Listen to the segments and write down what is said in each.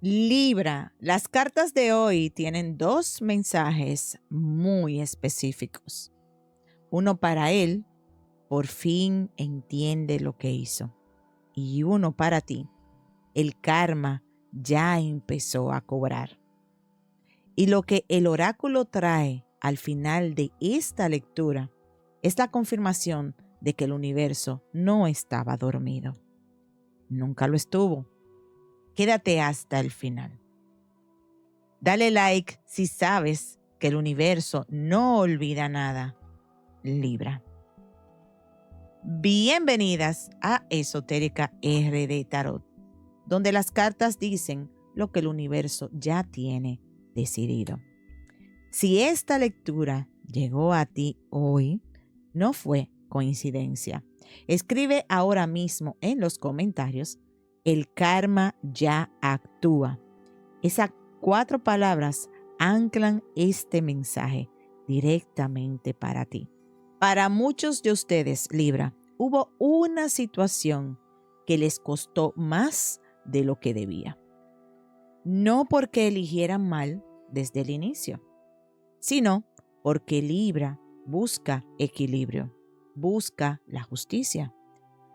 Libra, las cartas de hoy tienen dos mensajes muy específicos. Uno para él, por fin entiende lo que hizo. Y uno para ti, el karma ya empezó a cobrar. Y lo que el oráculo trae al final de esta lectura es la confirmación de que el universo no estaba dormido. Nunca lo estuvo. Quédate hasta el final. Dale like si sabes que el universo no olvida nada. Libra. Bienvenidas a Esotérica RD Tarot, donde las cartas dicen lo que el universo ya tiene decidido. Si esta lectura llegó a ti hoy, no fue coincidencia. Escribe ahora mismo en los comentarios: el karma ya actúa. Esas 4 palabras anclan este mensaje directamente para ti. Para muchos de ustedes, Libra, hubo una situación que les costó más de lo que debía. No porque eligieran mal desde el inicio, sino porque Libra busca equilibrio, busca la justicia,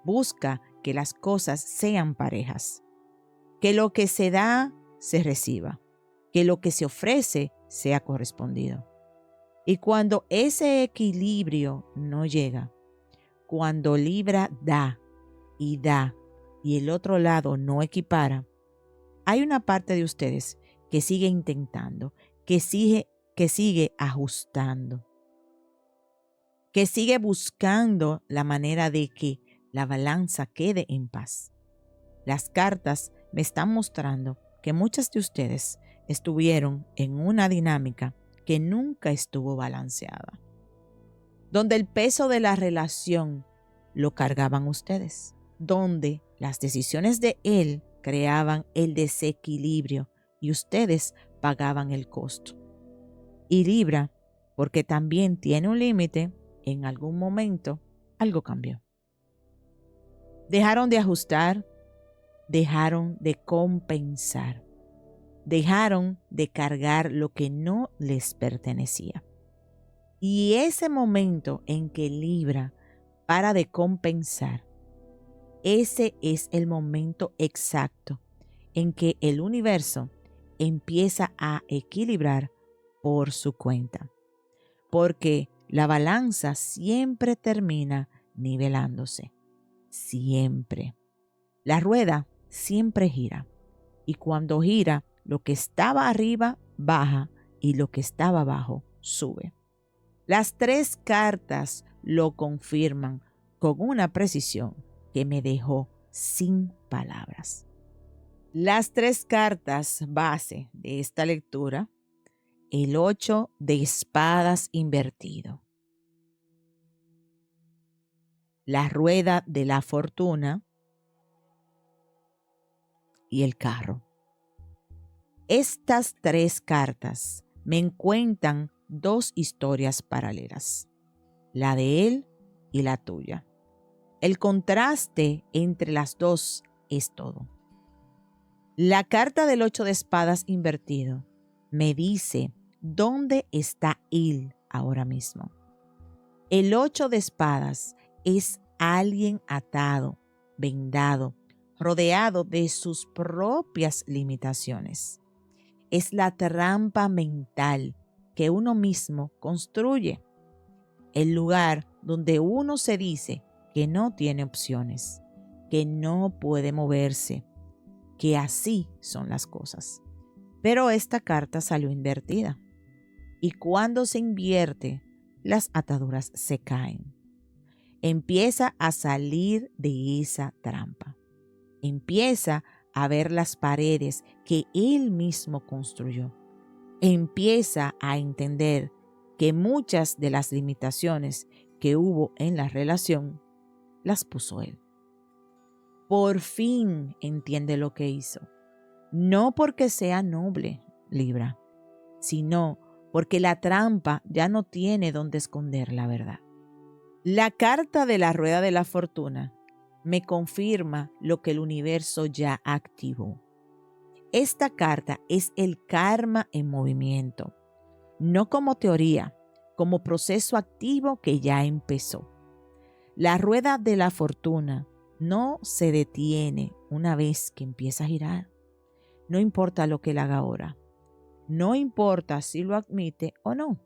busca que las cosas sean parejas, que lo que se da se reciba, que lo que se ofrece sea correspondido. Y cuando ese equilibrio no llega, cuando Libra da y el otro lado no equipara, hay una parte de ustedes que sigue intentando, que sigue ajustando, que sigue buscando la manera de que la balanza quede en paz. Las cartas me están mostrando que muchas de ustedes estuvieron en una dinámica que nunca estuvo balanceada, donde el peso de la relación lo cargaban ustedes, donde las decisiones de él creaban el desequilibrio y ustedes pagaban el costo. Y Libra, porque también tiene un límite, en algún momento algo cambió. Dejaron de ajustar, dejaron de compensar, dejaron de cargar lo que no les pertenecía. Y ese momento en que Libra para de compensar, ese es el momento exacto en que el universo empieza a equilibrar por su cuenta. Porque la balanza siempre termina nivelándose. Siempre. La rueda siempre gira. Y cuando gira, lo que estaba arriba baja y lo que estaba abajo sube. Las 3 cartas lo confirman con una precisión que me dejó sin palabras. Las 3 cartas base de esta lectura: el 8 de espadas invertido, la rueda de la fortuna y el carro. Estas 3 cartas me cuentan 2 historias paralelas, la de él y la tuya. El contraste entre las dos es todo. La carta del 8 de espadas invertido me dice dónde está él ahora mismo. El 8 de espadas es alguien atado, vendado, rodeado de sus propias limitaciones. Es la trampa mental que uno mismo construye. El lugar donde uno se dice que no tiene opciones, que no puede moverse, que así son las cosas. Pero esta carta salió invertida. Y cuando se invierte, las ataduras se caen. Empieza a salir de esa trampa. Empieza a ver las paredes que él mismo construyó. Empieza a entender que muchas de las limitaciones que hubo en la relación las puso él. Por fin entiende lo que hizo. No porque sea noble, Libra, sino porque la trampa ya no tiene dónde esconder la verdad. La carta de la rueda de la fortuna me confirma lo que el universo ya activó. Esta carta es el karma en movimiento, no como teoría, como proceso activo que ya empezó. La rueda de la fortuna no se detiene una vez que empieza a girar. No importa lo que él haga ahora. No importa si lo admite o no.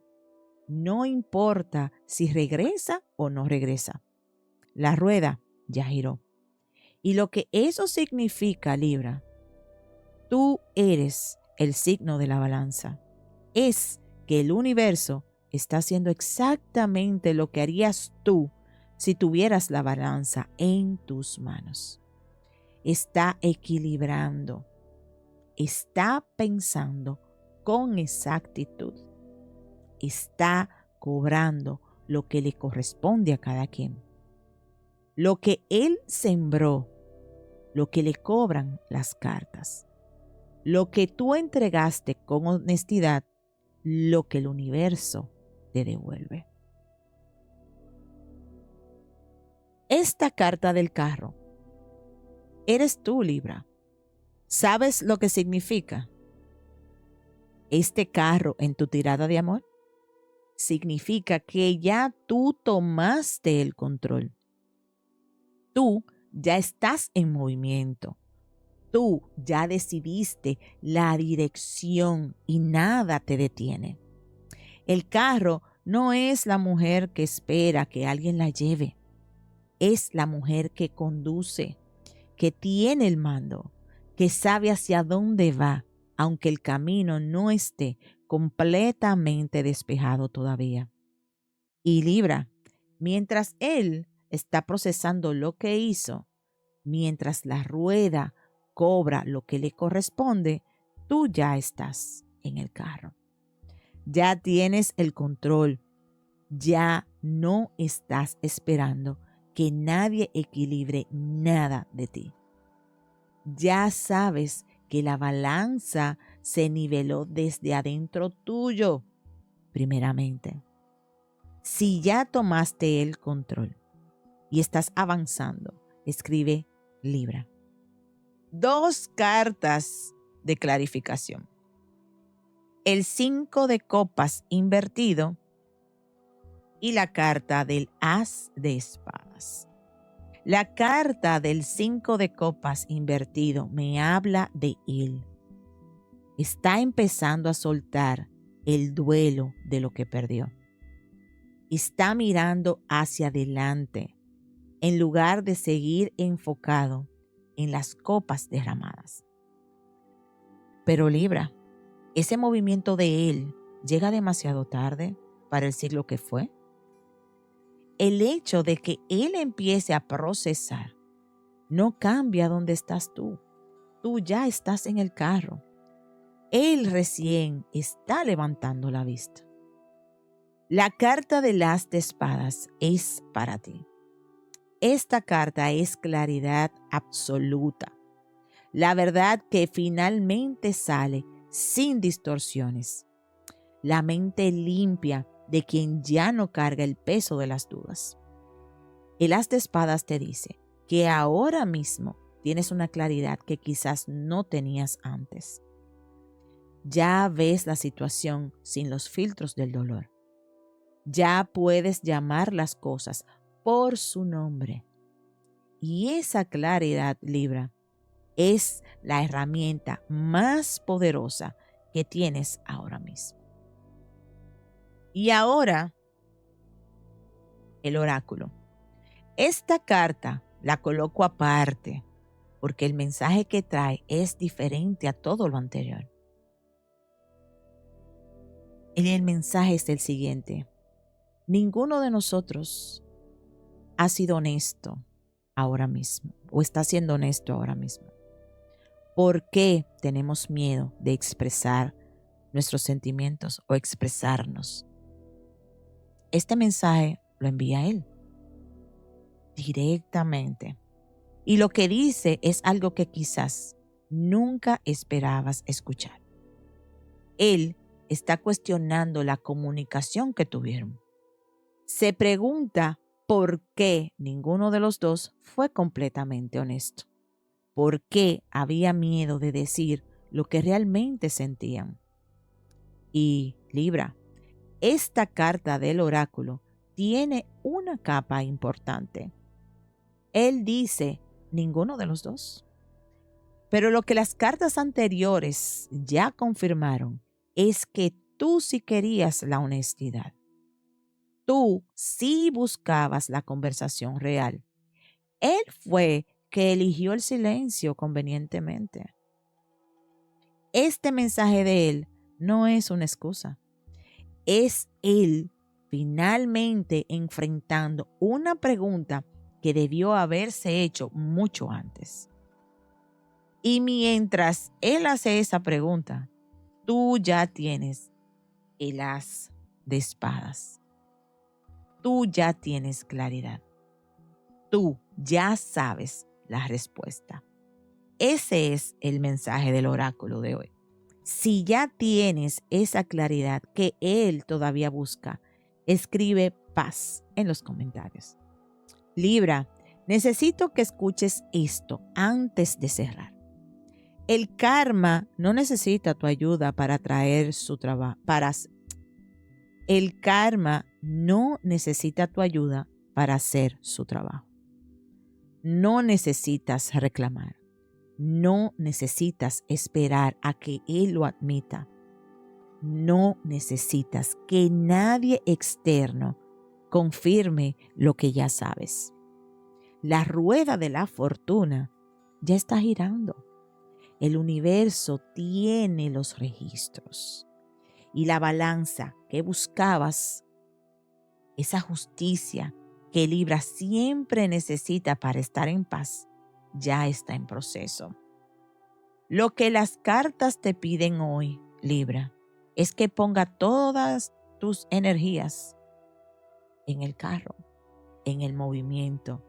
No importa si regresa o no regresa. La rueda ya giró. Y lo que eso significa, Libra, tú eres el signo de la balanza. Es que el universo está haciendo exactamente lo que harías tú si tuvieras la balanza en tus manos. Está equilibrando. Está pensando con exactitud. Está cobrando lo que le corresponde a cada quien. Lo que él sembró, lo que le cobran las cartas. Lo que tú entregaste con honestidad, lo que el universo te devuelve. Esta carta del carro, eres tú, Libra. ¿Sabes lo que significa? Este carro en tu tirada de amor significa que ya tú tomaste el control. Tú ya estás en movimiento. Tú ya decidiste la dirección y nada te detiene. El carro no es la mujer que espera que alguien la lleve. Es la mujer que conduce, que tiene el mando, que sabe hacia dónde va, aunque el camino no esté completamente despejado todavía. Y Libra, mientras él está procesando lo que hizo, mientras la rueda cobra lo que le corresponde, tú ya estás en el carro. Ya tienes el control. Ya no estás esperando que nadie equilibre nada de ti. Ya sabes que la balanza se niveló desde adentro tuyo, primeramente. Si ya tomaste el control y estás avanzando, escribe Libra. 2 cartas de clarificación. El 5 de copas invertido y la carta del as de espadas. La carta del 5 de copas invertido me habla de él. Está empezando a soltar el duelo de lo que perdió. Está mirando hacia adelante en lugar de seguir enfocado en las copas derramadas. Pero Libra, ese movimiento de él llega demasiado tarde para el siglo que fue. El hecho de que él empiece a procesar no cambia dónde estás tú. Tú ya estás en el carro. Él recién está levantando la vista. La carta del as de espadas es para ti. Esta carta es claridad absoluta. La verdad que finalmente sale sin distorsiones. La mente limpia de quien ya no carga el peso de las dudas. El as de espadas te dice que ahora mismo tienes una claridad que quizás no tenías antes. Ya ves la situación sin los filtros del dolor. Ya puedes llamar las cosas por su nombre. Y esa claridad, Libra, es la herramienta más poderosa que tienes ahora mismo. Y ahora, el oráculo. Esta carta la coloco aparte porque el mensaje que trae es diferente a todo lo anterior. El mensaje es el siguiente. Ninguno de nosotros ha sido honesto ahora mismo o está siendo honesto ahora mismo. ¿Por qué tenemos miedo de expresar nuestros sentimientos o expresarnos? Este mensaje lo envía él directamente. Y lo que dice es algo que quizás nunca esperabas escuchar. Él está cuestionando la comunicación que tuvieron. Se pregunta por qué ninguno de los dos fue completamente honesto. ¿Por qué había miedo de decir lo que realmente sentían. Y Libra, esta carta del oráculo tiene una capa importante. Él dice, ninguno de los dos. Pero lo que las cartas anteriores ya confirmaron es que tú sí querías la honestidad. Tú sí buscabas la conversación real. Él fue que eligió el silencio convenientemente. Este mensaje de él no es una excusa. Es él finalmente enfrentando una pregunta que debió haberse hecho mucho antes. Y mientras él hace esa pregunta, tú ya tienes el as de espadas. Tú ya tienes claridad. Tú ya sabes la respuesta. Ese es el mensaje del oráculo de hoy. Si ya tienes esa claridad que él todavía busca, escribe paz en los comentarios. Libra, necesito que escuches esto antes de cerrar. El karma no necesita tu ayuda para traer su trabajo. El karma no necesita tu ayuda para hacer su trabajo. No necesitas reclamar. No necesitas esperar a que él lo admita. No necesitas que nadie externo confirme lo que ya sabes. La rueda de la fortuna ya está girando. El universo tiene los registros. Y la balanza que buscabas, esa justicia que Libra siempre necesita para estar en paz, ya está en proceso. Lo que las cartas te piden hoy, Libra, es que ponga todas tus energías en el carro, en el movimiento,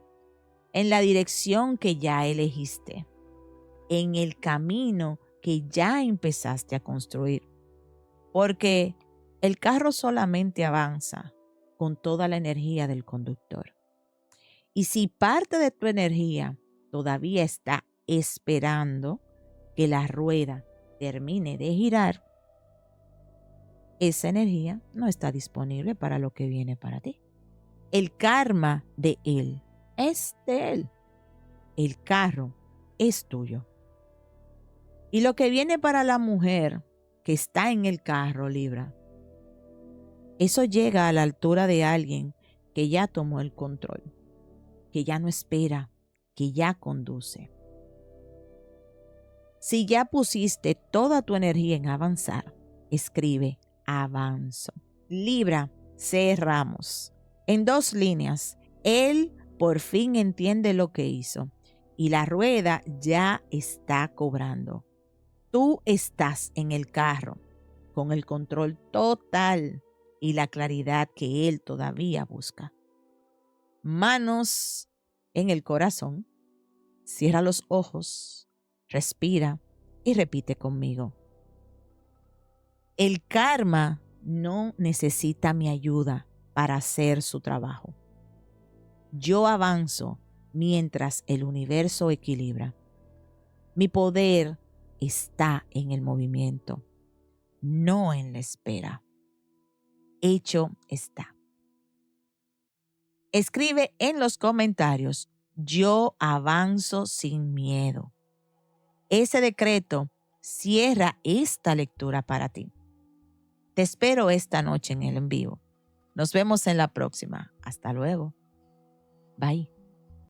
en la dirección que ya elegiste, en el camino que ya empezaste a construir. Porque el carro solamente avanza con toda la energía del conductor. Y si parte de tu energía todavía está esperando que la rueda termine de girar, esa energía no está disponible para lo que viene para ti. El karma de él es de él. El carro es tuyo. Y lo que viene para la mujer que está en el carro, Libra, eso llega a la altura de alguien que ya tomó el control, que ya no espera, que ya conduce. Si ya pusiste toda tu energía en avanzar, escribe avanzo. Libra, cerramos. En 2 líneas, él por fin entiende lo que hizo y la rueda ya está cobrando. Tú estás en el carro con el control total y la claridad que él todavía busca. Manos en el corazón, cierra los ojos, respira y repite conmigo. El karma no necesita mi ayuda para hacer su trabajo. Yo avanzo mientras el universo equilibra. Mi poder está en el movimiento, no en la espera. Hecho está. Escribe en los comentarios, yo avanzo sin miedo. Ese decreto cierra esta lectura para ti. Te espero esta noche en el en vivo. Nos vemos en la próxima. Hasta luego. Bye.